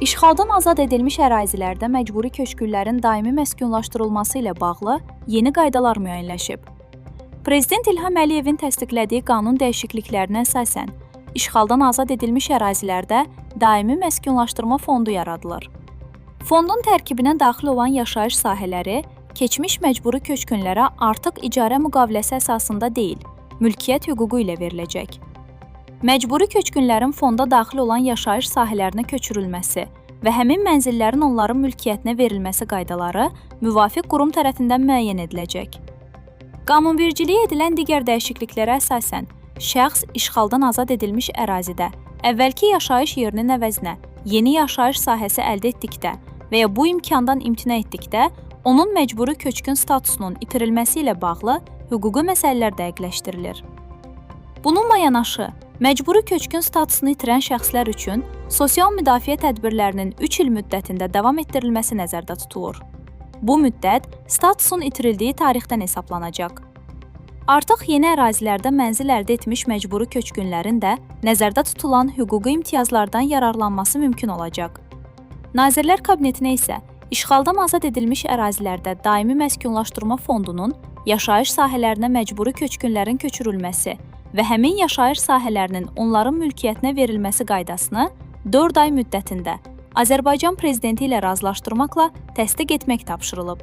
İşğaldan azad edilmiş ərazilərdə məcburi köçkünlərin daimi məskunlaşdırılması ilə bağlı yeni qaydalar müəyyənləşib. Prezident İlham Əliyevin təsdiqlədiyi qanun dəyişikliklərinə əsasən, işğaldan azad edilmiş ərazilərdə daimi məskunlaşdırma fondu yaradılır. Fondun tərkibinə daxil olan yaşayış sahələri keçmiş məcburi köçkünlərə artıq icarə müqaviləsi əsasında deyil, mülkiyyət hüququ ilə veriləcək. Məcburi köçkünlərin fonda daxil olan yaşayış sahələrinə köçürülməsi və həmin mənzillərin onların mülkiyyətinə verilməsi qaydaları müvafiq qurum tərəfindən müəyyən ediləcək. Qanunvericiliyə edilən digər dəyişikliklərə əsasən, şəxs işğaldan azad edilmiş ərazidə əvvəlki yaşayış yerinin əvəzinə yeni yaşayış sahəsi əldə etdikdə və ya bu imkandan imtina etdikdə, onun məcburi köçkün statusunun itirilməsi ilə bağlı hüquqi məsələlər dəqiqləşdirilir. Bununla yanaşı, məcburi köçkün statusunu itirən şəxslər üçün sosial müdafiə tədbirlərinin 3 il müddətində davam etdirilməsi nəzərdə tutulur. Bu müddət statusun itirildiyi tarixdən hesablanacaq. Artıq yeni ərazilərdə mənzil əldə etmiş məcburi köçkünlərin də nəzərdə tutulan hüquqi imtiyazlardan yararlanması mümkün olacaq. Nazirlər Kabinetinə isə işğaldan azad edilmiş ərazilərdə daimi məskunlaşdırma fondunun yaşayış sahələrinə məcburi köçkünlərin köçürülməsi və həmin yaşayış sahələrinin onların mülkiyyətinə verilməsi qaydasını 4 ay müddətində Azərbaycan Prezidenti ilə razılaşdırmaqla təsdiq etmək tapşırılıb.